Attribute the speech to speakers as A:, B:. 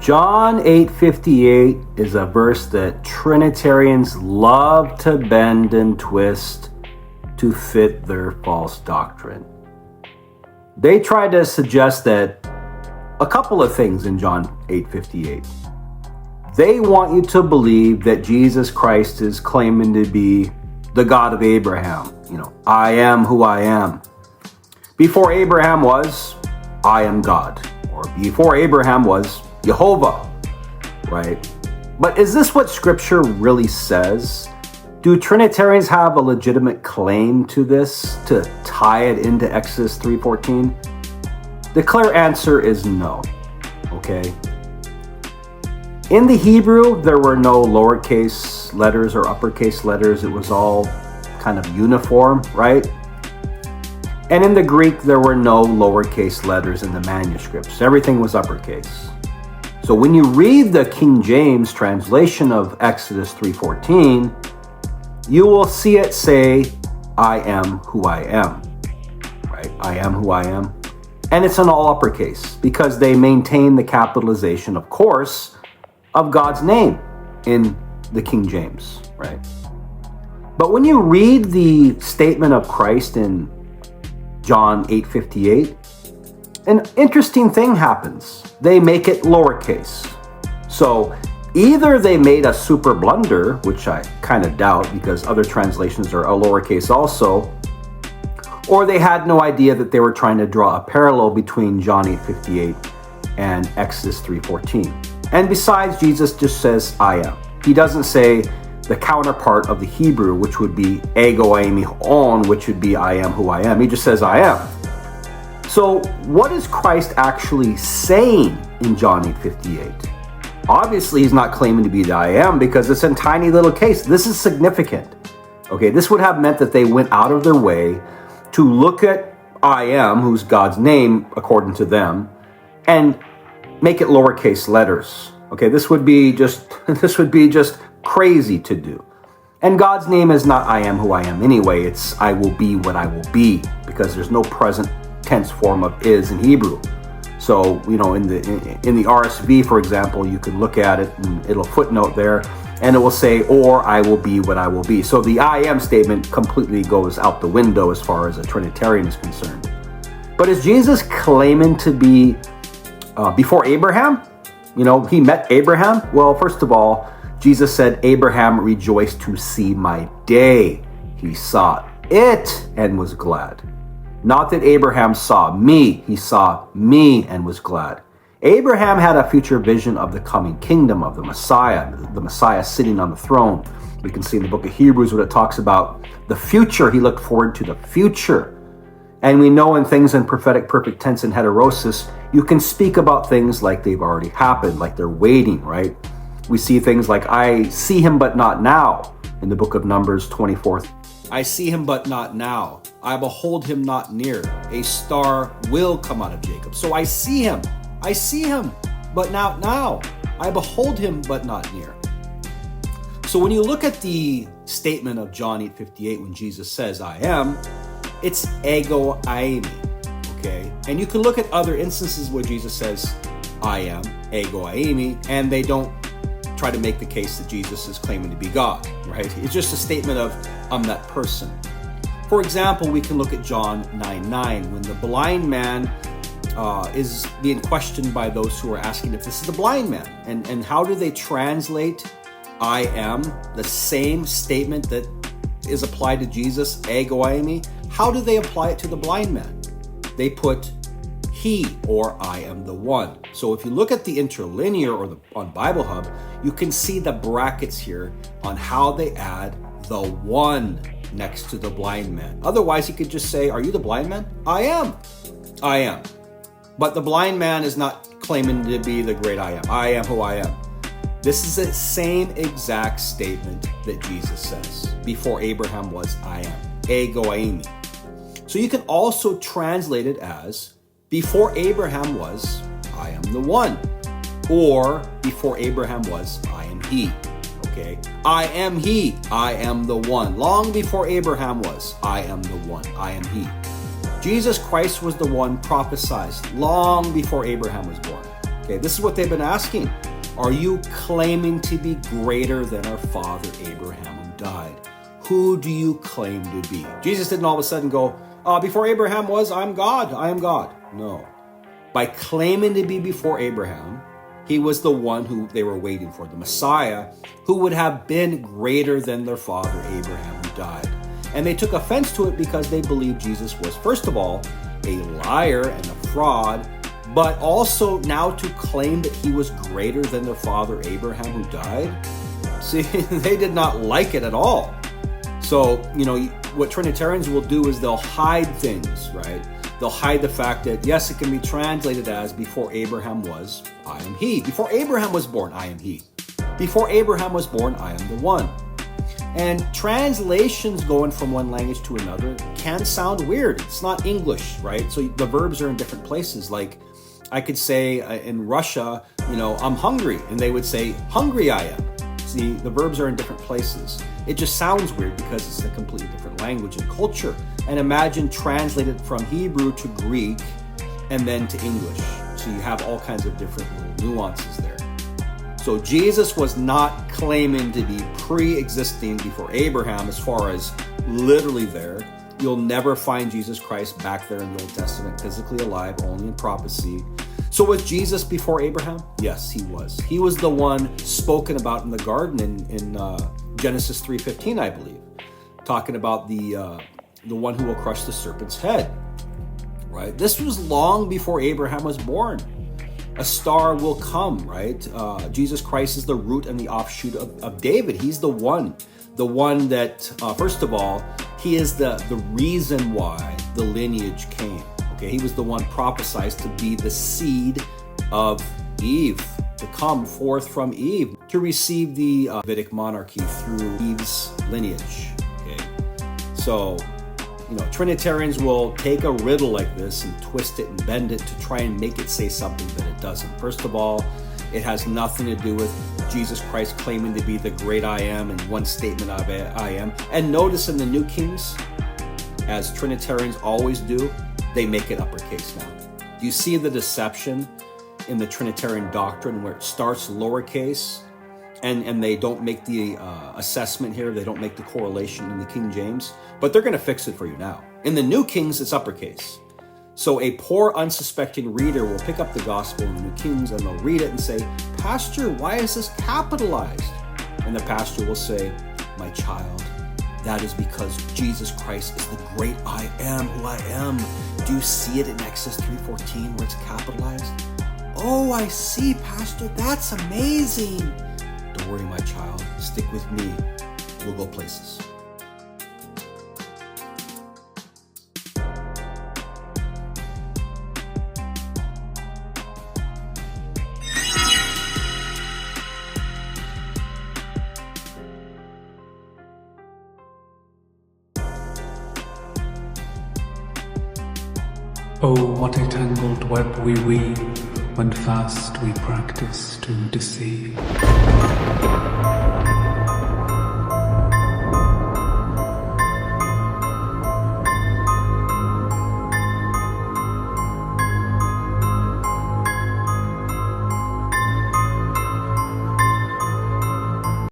A: John 8:58 is a verse that Trinitarians love to bend and twist to fit their false doctrine. They try to suggest that a couple of things in John 8:58. They want you to believe that Jesus Christ is claiming to be the God of Abraham. I am who I am. Before Abraham was, I am God. Or before Abraham was Jehovah, right? But is this what Scripture really says? Do Trinitarians have a legitimate claim to this, to tie it into Exodus 3:14? The clear answer is no, okay? In the Hebrew, there were no lowercase letters or uppercase letters. It was all kind of uniform, right? And in the Greek, there were no lowercase letters in the manuscripts. Everything was uppercase. So when you read the King James translation of Exodus 3:14, you will see it say, I am who I am, right? I am who I am. And it's in all uppercase because they maintain the capitalization, of course, of God's name in the King James, right? But when you read the statement of Christ in John 8:58, an interesting thing happens. They make it lowercase. So either they made a super blunder, which I kind of doubt because other translations are a lowercase also, or they had no idea that they were trying to draw a parallel between John 8:58 and Exodus 3:14. And besides, Jesus just says, I am. He doesn't say the counterpart of the Hebrew, which would be ego eimi on, which would be I am who I am. He just says, I am. So what is Christ actually saying in John 8:58? Obviously, he's not claiming to be the I am because it's a tiny little case. This is significant. Okay, this would have meant that they went out of their way to look at I am, who's God's name according to them, and make it lowercase letters. Okay, this would be just crazy to do. And God's name is not I am who I am anyway. It's I will be what I will be, because there's no present tense form of is in Hebrew. So, in the RSV, for example, you can look at it and it'll footnote there and it will say, or I will be what I will be. So the I am statement completely goes out the window as far as a Trinitarian is concerned. But is Jesus claiming to be before Abraham? He met Abraham. Well, first of all, Jesus said, Abraham rejoiced to see my day. He saw it and was glad. Not that Abraham saw me. He saw me and was glad. Abraham had a future vision of the coming kingdom of the Messiah sitting on the throne. We can see in the book of Hebrews when it talks about the future. He looked forward to the future. And we know in things in prophetic perfect tense and heterosis, you can speak about things like they've already happened, like they're waiting, right? We see things like, I see him but not now, in the book of Numbers 24. I see him but not now. I behold him not near. A star will come out of Jacob. So I see him, but not now. I behold him but not near. So when you look at the statement of John 8:58, when Jesus says, I am, it's ego eimi, okay? And you can look at other instances where Jesus says, I am, ego eimi, and they don't try to make the case that Jesus is claiming to be God, right? It's just a statement of, I'm that person. For example, we can look at John 9:9, when the blind man is being questioned by those who are asking if this is the blind man. And how do they translate I am, the same statement that is applied to Jesus, ego eimi? How do they apply it to the blind man? They put he, or I am the one. So if you look at the interlinear or on Bible Hub, you can see the brackets here on how they add the one next to the blind man. Otherwise, he could just say, are you the blind man? I am. I am. But the blind man is not claiming to be the great I am. I am who I am. This is the same exact statement that Jesus says. Before Abraham was, I am. Ego eimi. So you can also translate it as, before Abraham was, I am the one. Or, before Abraham was, I am he. Okay? I am he. I am the one. Long before Abraham was, I am the one. I am he. Jesus Christ was the one prophesied long before Abraham was born. Okay, this is what they've been asking. Are you claiming to be greater than our father Abraham who died? Who do you claim to be? Jesus didn't all of a sudden go, before Abraham was, I'm God, I am God. No. By claiming to be before Abraham, he was the one who they were waiting for, the Messiah, who would have been greater than their father Abraham who died. And they took offense to it because they believed Jesus was, first of all, a liar and a fraud, but also now to claim that he was greater than their father Abraham who died. See, they did not like it at all. So, what Trinitarians will do is they'll hide things, right? They'll hide the fact that, yes, it can be translated as before Abraham was, I am he. Before Abraham was born, I am he. Before Abraham was born, I am the one. And translations going from one language to another can sound weird. It's not English, right? So the verbs are in different places. Like I could say in Russia, I'm hungry, and they would say, hungry I am. See, the verbs are in different places. It just sounds weird because it's a completely different language and culture. And imagine translated from Hebrew to Greek and then to English. So you have all kinds of different little nuances there. So Jesus was not claiming to be pre-existing before Abraham as far as literally there. You'll never find Jesus Christ back there in the Old Testament, physically alive, only in prophecy. So was Jesus before Abraham? Yes, he was. He was the one spoken about in the garden in Genesis 3:15, I believe, talking about the one who will crush the serpent's head. Right? This was long before Abraham was born. A star will come, right? Jesus Christ is the root and the offshoot of David. He's the one that, first of all, he is the reason why the lineage came. Okay, he was the one prophesied to be the seed of Eve, to come forth from Eve, to receive the Davidic monarchy through Eve's lineage. Okay, so Trinitarians will take a riddle like this and twist it and bend it to try and make it say something that it doesn't. First of all, it has nothing to do with Jesus Christ claiming to be the great I am in one statement of I am. And notice in the New Kings, as Trinitarians always do, they make it uppercase now. Do you see the deception in the Trinitarian doctrine where it starts lowercase and they don't make the assessment here, they don't make the correlation in the King James, but they're going to fix it for you now. In the New Kings, it's uppercase. So a poor, unsuspecting reader will pick up the gospel in the New Kings and they'll read it and say, Pastor, why is this capitalized? And the pastor will say, my child, that is because Jesus Christ is the great I am who I am. Do you see it in Exodus 3:14 where it's capitalized? Oh, I see, Pastor. That's amazing. Don't worry, my child. Stick with me. We'll go places.
B: Oh, what a tangled web we weave when fast we practice to deceive.